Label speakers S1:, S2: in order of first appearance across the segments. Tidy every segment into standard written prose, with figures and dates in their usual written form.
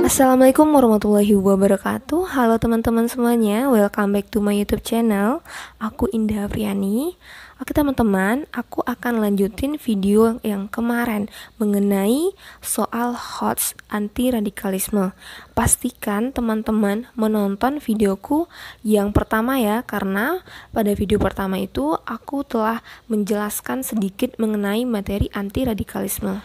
S1: Assalamualaikum warahmatullahi wabarakatuh. Halo teman-teman semuanya, welcome back to my YouTube channel. Aku Indah Afriani. Oke teman-teman, aku akan lanjutin video yang kemarin mengenai soal HOTS anti radikalisme. Pastikan teman-teman menonton videoku yang pertama ya, karena pada video pertama itu aku telah menjelaskan sedikit mengenai materi anti radikalisme.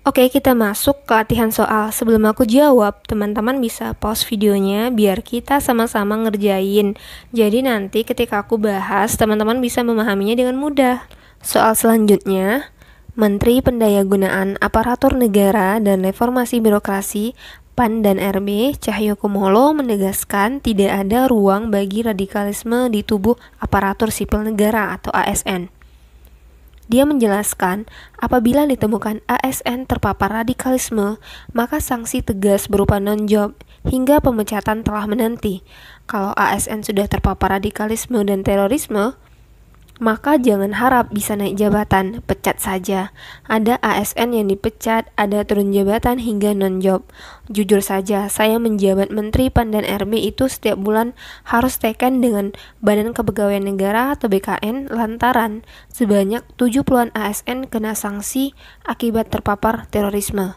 S1: Oke, kita masuk ke latihan soal. Sebelum aku jawab, teman-teman bisa pause videonya biar kita sama-sama ngerjain. Jadi nanti ketika aku bahas, teman-teman bisa memahaminya dengan mudah. Soal selanjutnya, Menteri Pendayagunaan Aparatur Negara dan Reformasi Birokrasi PAN dan RB Cahyokumolo menegaskan tidak ada ruang bagi radikalisme di tubuh aparatur sipil negara atau ASN. Dia menjelaskan, apabila ditemukan ASN terpapar radikalisme, maka sanksi tegas berupa non-job hingga pemecatan telah menanti. Kalau ASN sudah terpapar radikalisme dan terorisme, maka jangan harap bisa naik jabatan, pecat saja. Ada ASN yang dipecat, ada turun jabatan hingga non-job. Jujur saja, saya menjabat Menteri PAN dan RB itu setiap bulan harus teken dengan Badan Kepegawaian Negara atau BKN lantaran sebanyak 70-an ASN kena sanksi akibat terpapar terorisme.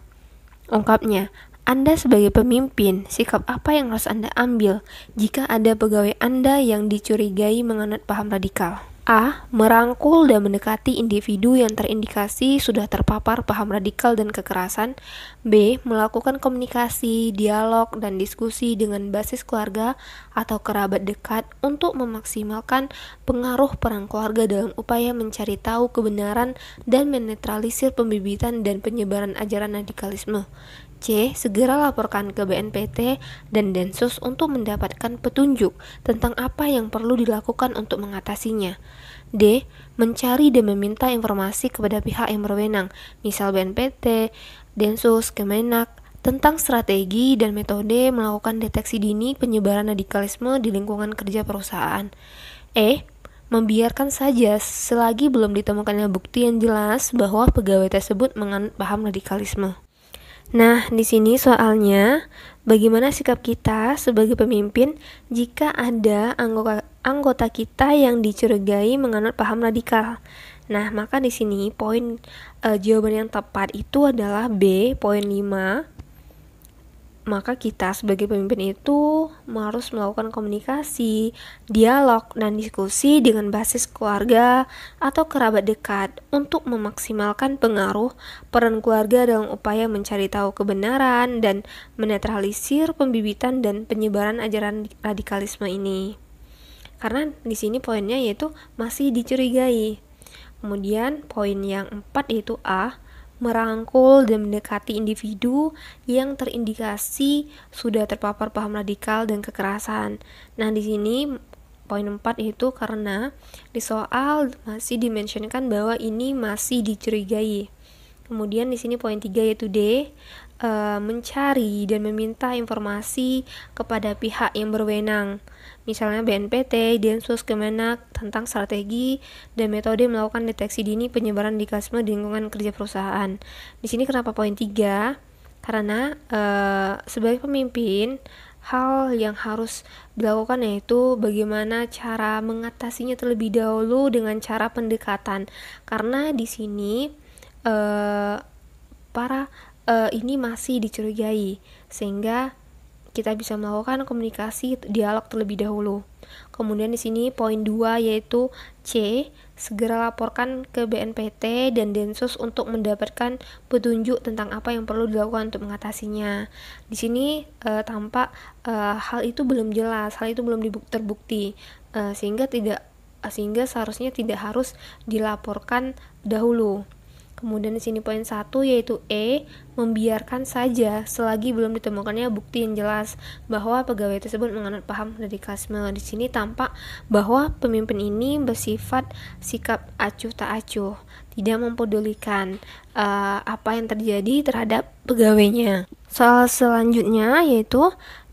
S1: Ungkapnya, Anda sebagai pemimpin, sikap apa yang harus Anda ambil jika ada pegawai Anda yang dicurigai menganut paham radikal? A. Merangkul dan mendekati individu yang terindikasi sudah terpapar paham radikal dan kekerasan. B. Melakukan komunikasi, dialog, dan diskusi dengan basis keluarga atau kerabat dekat untuk memaksimalkan pengaruh peran keluarga dalam upaya mencari tahu kebenaran dan menetralisir pembibitan dan penyebaran ajaran radikalisme. C. Segera laporkan ke BNPT dan Densus untuk mendapatkan petunjuk tentang apa yang perlu dilakukan untuk mengatasinya. D. Mencari dan meminta informasi kepada pihak yang berwenang, misal BNPT, Densus, Kemenak, tentang strategi dan metode melakukan deteksi dini penyebaran radikalisme di lingkungan kerja perusahaan. E. Membiarkan saja selagi belum ditemukannya bukti yang jelas bahwa pegawai tersebut menganut paham radikalisme. Nah, di sini soalnya, bagaimana sikap kita sebagai pemimpin jika ada anggota kita yang dicurigai menganut paham radikal? Nah, maka di sini poin jawaban yang tepat itu adalah B, poin 5. Maka kita sebagai pemimpin itu harus melakukan komunikasi, dialog, dan diskusi dengan basis keluarga atau kerabat dekat untuk memaksimalkan pengaruh peran keluarga dalam upaya mencari tahu kebenaran dan menetralisir pembibitan dan penyebaran ajaran radikalisme ini. Karena di sini poinnya yaitu masih dicurigai. Kemudian poin yang 4 yaitu A. Merangkul dan mendekati individu yang terindikasi sudah terpapar paham radikal dan kekerasan. Nah, di sini poin 4 itu karena di soal masih dimentionkan bahwa ini masih dicurigai. Kemudian di sini poin 3 yaitu D. Mencari dan meminta informasi kepada pihak yang berwenang, misalnya BNPT, Densus, Kemenak, tentang strategi dan metode melakukan deteksi dini penyebaran radikalisme di lingkungan kerja perusahaan. Di sini kenapa poin 3? Karena sebagai pemimpin, hal yang harus dilakukan yaitu bagaimana cara mengatasinya terlebih dahulu dengan cara pendekatan. Karena di sini ini masih dicurigai, sehingga kita bisa melakukan komunikasi dialog terlebih dahulu. Kemudian di sini poin 2 yaitu C. Segera laporkan ke BNPT dan Densus untuk mendapatkan petunjuk tentang apa yang perlu dilakukan untuk mengatasinya. Di sini tampak hal itu belum jelas, hal itu belum terbukti, sehingga seharusnya tidak harus dilaporkan dahulu. Kemudian di sini poin 1 yaitu E. Membiarkan saja selagi belum ditemukannya bukti yang jelas bahwa pegawai tersebut menganut paham radikalisme. Di sini tampak bahwa pemimpin ini bersifat sikap acuh tak acuh, tidak mempedulikan apa yang terjadi terhadap pegawainya. Soal selanjutnya yaitu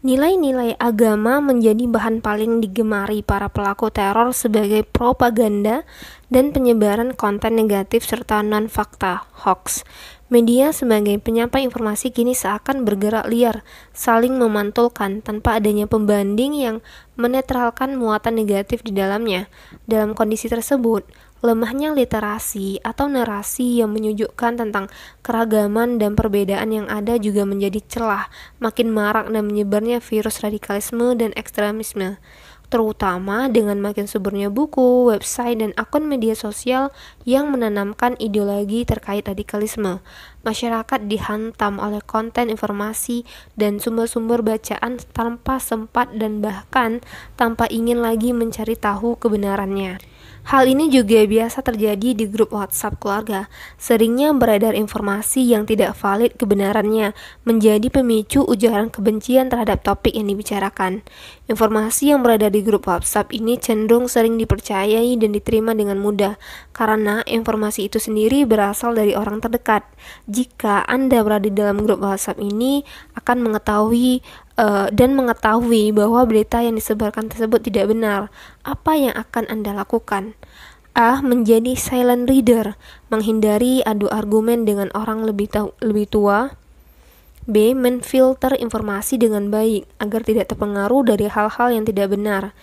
S1: Nilai-nilai agama menjadi bahan paling digemari para pelaku teror sebagai propaganda dan penyebaran konten negatif serta non-fakta, hoax. Media sebagai penyampai informasi kini seakan bergerak liar, saling memantulkan tanpa adanya pembanding yang menetralkan muatan negatif di dalamnya. Dalam kondisi tersebut, lemahnya literasi atau narasi yang menyejukkan tentang keragaman dan perbedaan yang ada juga menjadi celah makin marak dan menyebarnya virus radikalisme dan ekstremisme, terutama dengan makin suburnya buku, website, dan akun media sosial yang menanamkan ideologi terkait radikalisme. Masyarakat dihantam oleh konten informasi dan sumber-sumber bacaan tanpa sempat dan bahkan tanpa ingin lagi mencari tahu kebenarannya. Hal ini juga biasa terjadi di grup WhatsApp keluarga. Seringnya beredar informasi yang tidak valid kebenarannya, menjadi pemicu ujaran kebencian terhadap topik yang dibicarakan. Informasi yang beredar di grup WhatsApp ini cenderung sering dipercayai dan diterima dengan mudah, karena informasi itu sendiri berasal dari orang terdekat. Jika Anda berada di dalam grup WhatsApp ini, akan mengetahui bahwa berita yang disebarkan tersebut tidak benar, apa yang akan Anda lakukan? A. Menjadi silent reader, menghindari adu argumen dengan orang lebih tua. B. Menfilter informasi dengan baik, agar tidak terpengaruh dari hal-hal yang tidak benar.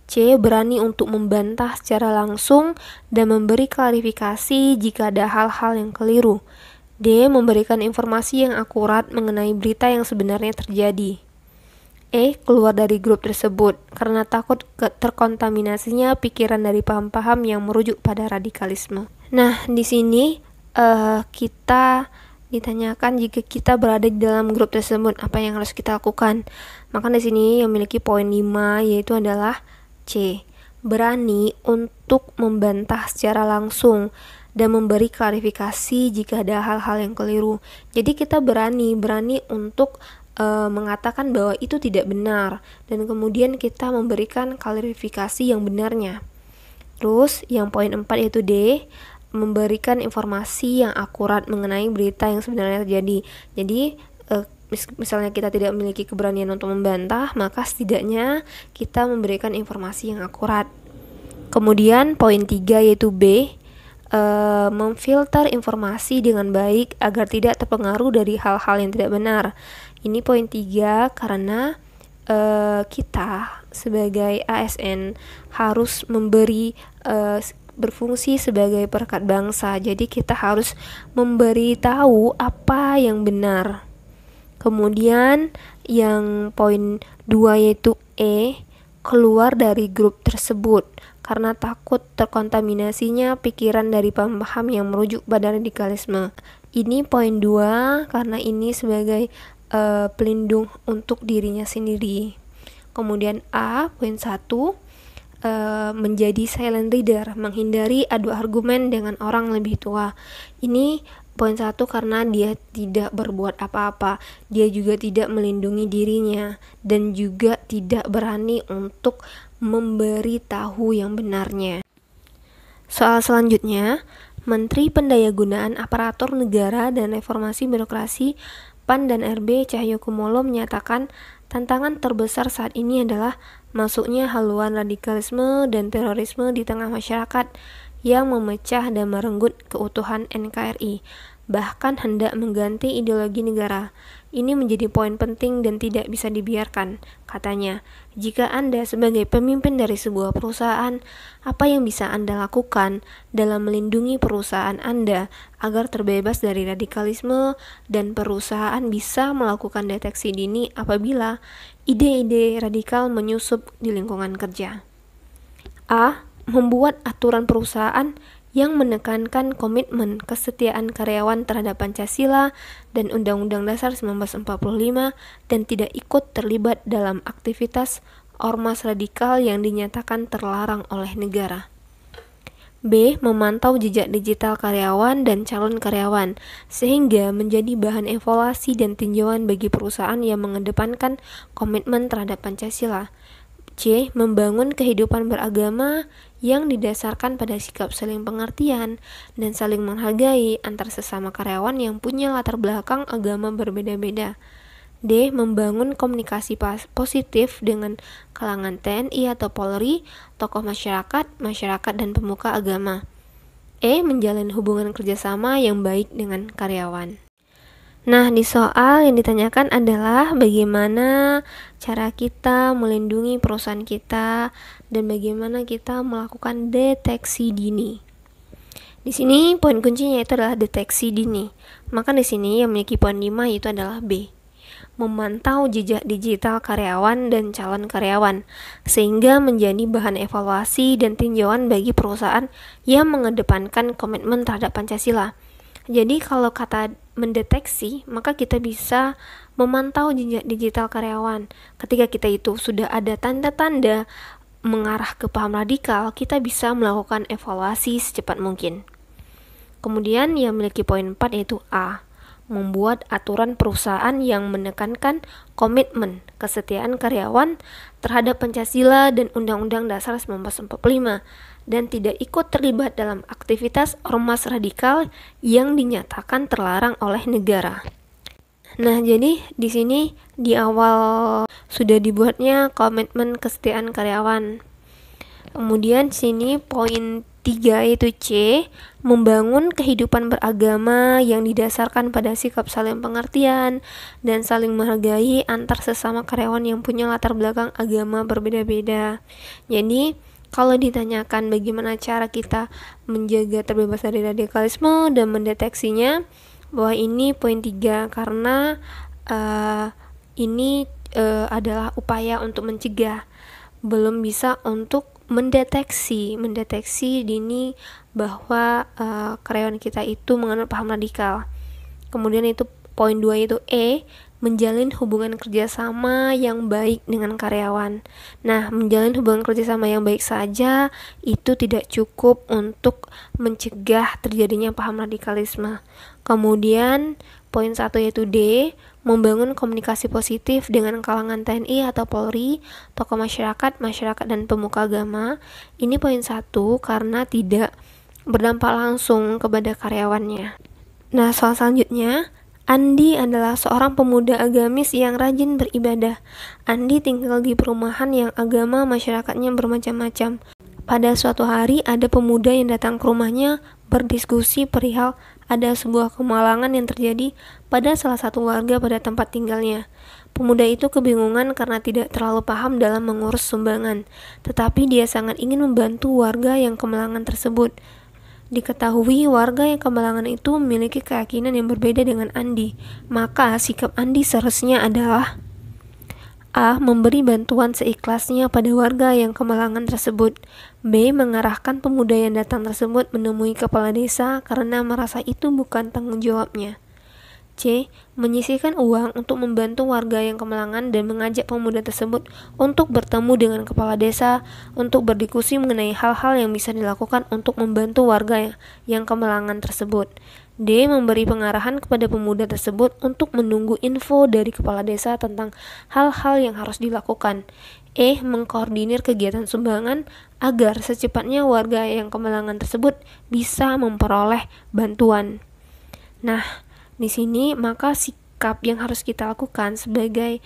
S1: C. Berani untuk membantah secara langsung dan memberi klarifikasi jika ada hal-hal yang keliru. D. Memberikan informasi yang akurat mengenai berita yang sebenarnya terjadi. E. Keluar dari grup tersebut karena takut terkontaminasinya pikiran dari paham-paham yang merujuk pada radikalisme. Nah, di sini kita ditanyakan jika kita berada di dalam grup tersebut, apa yang harus kita lakukan. Maka di sini yang memiliki poin 5 yaitu adalah C. Berani untuk membantah secara langsung dan memberi klarifikasi jika ada hal-hal yang keliru. Jadi kita berani untuk mengatakan bahwa itu tidak benar dan kemudian kita memberikan klarifikasi yang benarnya. Terus yang poin 4 yaitu D, memberikan informasi yang akurat mengenai berita yang sebenarnya terjadi. Jadi misalnya kita tidak memiliki keberanian untuk membantah, maka setidaknya kita memberikan informasi yang akurat. Kemudian poin 3 yaitu B, memfilter informasi dengan baik agar tidak terpengaruh dari hal-hal yang tidak benar. Ini poin 3 karena kita sebagai ASN harus berfungsi sebagai perekat bangsa. Jadi kita harus memberi tahu apa yang benar. Kemudian yang poin 2 yaitu E, keluar dari grup tersebut karena takut terkontaminasinya pikiran dari paham-paham yang merujuk pada radikalisme. Ini poin 2 karena ini sebagai pelindung untuk dirinya sendiri. Kemudian A, poin 1, menjadi silent reader, menghindari adu argumen dengan orang lebih tua. Ini poin 1 karena dia tidak berbuat apa-apa, dia juga tidak melindungi dirinya dan juga tidak berani untuk memberi tahu yang benarnya. Soal selanjutnya, Menteri Pendayagunaan Aparatur Negara dan Reformasi Birokrasi PAN dan RB Cahyokumolo menyatakan tantangan terbesar saat ini adalah masuknya haluan radikalisme dan terorisme di tengah masyarakat yang memecah dan merenggut keutuhan NKRI, bahkan hendak mengganti ideologi negara. Ini menjadi poin penting dan tidak bisa dibiarkan, katanya. Jika Anda sebagai pemimpin dari sebuah perusahaan, apa yang bisa Anda lakukan dalam melindungi perusahaan Anda agar terbebas dari radikalisme dan perusahaan bisa melakukan deteksi dini apabila ide-ide radikal menyusup di lingkungan kerja? A. Membuat aturan perusahaan yang menekankan komitmen kesetiaan karyawan terhadap Pancasila dan Undang-Undang Dasar 1945 dan tidak ikut terlibat dalam aktivitas ormas radikal yang dinyatakan terlarang oleh negara. B. Memantau jejak digital karyawan dan calon karyawan sehingga menjadi bahan evaluasi dan tinjauan bagi perusahaan yang mengedepankan komitmen terhadap Pancasila. C. Membangun kehidupan beragama yang didasarkan pada sikap saling pengertian dan saling menghargai antar sesama karyawan yang punya latar belakang agama berbeda-beda. D. Membangun komunikasi positif dengan kalangan TNI atau Polri, tokoh masyarakat, dan pemuka agama. E. Menjalin hubungan kerjasama yang baik dengan karyawan. Nah, di soal yang ditanyakan adalah bagaimana cara kita melindungi perusahaan kita dan bagaimana kita melakukan deteksi dini. Di sini poin kuncinya itu adalah deteksi dini. Maka di sini yang memiliki poin 5 yaitu adalah B. Memantau jejak digital karyawan dan calon karyawan sehingga menjadi bahan evaluasi dan tinjauan bagi perusahaan yang mengedepankan komitmen terhadap Pancasila. Jadi kalau kata mendeteksi, maka kita bisa memantau jejak digital karyawan. Ketika kita itu sudah ada tanda-tanda mengarah ke paham radikal, kita bisa melakukan evaluasi secepat mungkin. Kemudian yang memiliki poin 4 yaitu A. Membuat aturan perusahaan yang menekankan komitmen kesetiaan karyawan terhadap Pancasila dan Undang-Undang Dasar 1945 dan tidak ikut terlibat dalam aktivitas ormas radikal yang dinyatakan terlarang oleh negara. Nah, jadi di sini di awal sudah dibuatnya komitmen kesetiaan karyawan. Kemudian sini poin 3 yaitu C, membangun kehidupan beragama yang didasarkan pada sikap saling pengertian dan saling menghargai antar sesama karyawan yang punya latar belakang agama berbeda-beda. Jadi kalau ditanyakan bagaimana cara kita menjaga terbebas dari radikalisme dan mendeteksinya, bahwa ini poin 3 karena ini adalah upaya untuk mencegah, belum bisa untuk mendeteksi dini bahwa karyawan kita itu menganut paham radikal. Kemudian itu poin 2 yaitu E, menjalin hubungan kerjasama yang baik dengan karyawan. Nah, menjalin hubungan kerjasama yang baik saja itu tidak cukup untuk mencegah terjadinya paham radikalisme. Kemudian poin 1 yaitu D, membangun komunikasi positif dengan kalangan TNI atau Polri, tokoh masyarakat, dan pemuka agama. Ini poin 1 karena tidak berdampak langsung kepada karyawannya. Nah, soal selanjutnya, Andi adalah seorang pemuda agamis yang rajin beribadah. Andi tinggal di perumahan yang agama masyarakatnya bermacam-macam. Pada suatu hari, ada pemuda yang datang ke rumahnya berdiskusi perihal ada sebuah kemalangan yang terjadi pada salah satu warga pada tempat tinggalnya. Pemuda itu kebingungan karena tidak terlalu paham dalam mengurus sumbangan, tetapi dia sangat ingin membantu warga yang kemalangan tersebut. Diketahui warga yang kemalangan itu memiliki keyakinan yang berbeda dengan Andi, maka sikap Andi seharusnya adalah A. Memberi bantuan seikhlasnya pada warga yang kemalangan tersebut. B. Mengarahkan pemuda yang datang tersebut menemui kepala desa karena merasa itu bukan tanggung jawabnya. C. Menyisihkan uang untuk membantu warga yang kemalangan dan mengajak pemuda tersebut untuk bertemu dengan kepala desa untuk berdiskusi mengenai hal-hal yang bisa dilakukan untuk membantu warga yang kemalangan tersebut. D. Memberi pengarahan kepada pemuda tersebut untuk menunggu info dari kepala desa tentang hal-hal yang harus dilakukan. E. Mengkoordinir kegiatan sumbangan agar secepatnya warga yang kemalangan tersebut bisa memperoleh bantuan. Nah, di sini maka sikap yang harus kita lakukan sebagai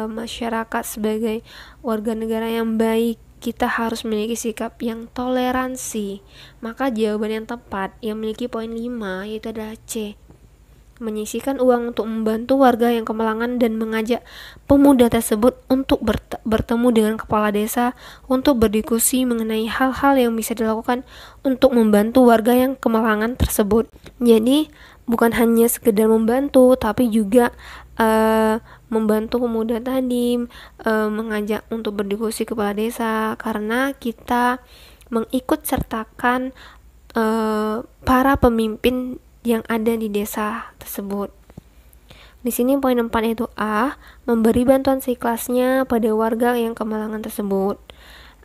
S1: masyarakat, sebagai warga negara yang baik, kita harus memiliki sikap yang toleransi. Maka jawaban yang tepat yang memiliki poin 5 yaitu adalah C. Menyisihkan uang untuk membantu warga yang kemalangan dan mengajak pemuda tersebut untuk bertemu dengan kepala desa untuk berdiskusi mengenai hal-hal yang bisa dilakukan untuk membantu warga yang kemalangan tersebut. Jadi bukan hanya sekedar membantu, tapi juga membantu pemuda tadi, mengajak untuk berdiskusi kepala desa, karena kita mengikut sertakan para pemimpin yang ada di desa tersebut. Di sini poin 4 yaitu A. Memberi bantuan seikhlasnya pada warga yang kemalangan tersebut.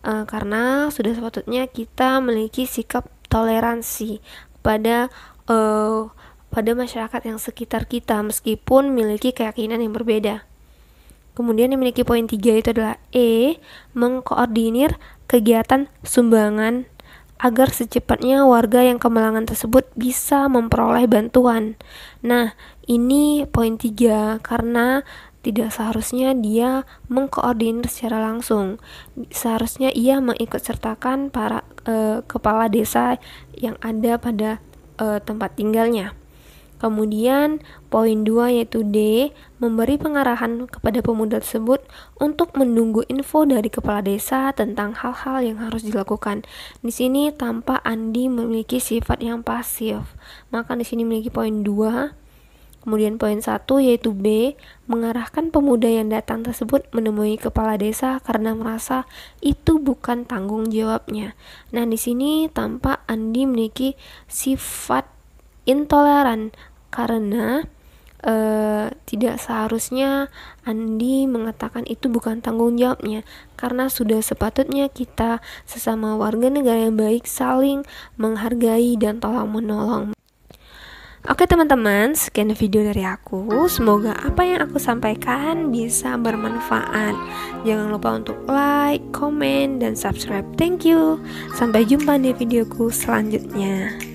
S1: Karena sudah sepatutnya kita memiliki sikap toleransi pada masyarakat yang sekitar kita meskipun memiliki keyakinan yang berbeda. Kemudian yang memiliki poin 3 itu adalah E. Mengkoordinir kegiatan sumbangan agar secepatnya warga yang kemalangan tersebut bisa memperoleh bantuan. Nah, ini poin 3, karena tidak seharusnya dia mengkoordinir secara langsung. Seharusnya ia mengikut sertakan para kepala desa yang ada pada tempat tinggalnya. Kemudian poin 2 yaitu D, memberi pengarahan kepada pemuda tersebut untuk menunggu info dari kepala desa tentang hal-hal yang harus dilakukan. Di sini tampak Andi memiliki sifat yang pasif. Maka di sini memiliki poin 2. Kemudian poin 1 yaitu B, mengarahkan pemuda yang datang tersebut menemui kepala desa karena merasa itu bukan tanggung jawabnya. Nah, di sini tampak Andi memiliki sifat intoleran karena tidak seharusnya Andi mengatakan itu bukan tanggung jawabnya, karena sudah sepatutnya kita sesama warga negara yang baik saling menghargai dan tolong menolong. Oke teman-teman, sekian video dari aku. Semoga apa yang aku sampaikan bisa bermanfaat. Jangan lupa untuk like, komen, dan subscribe. Thank you. Sampai jumpa di videoku selanjutnya.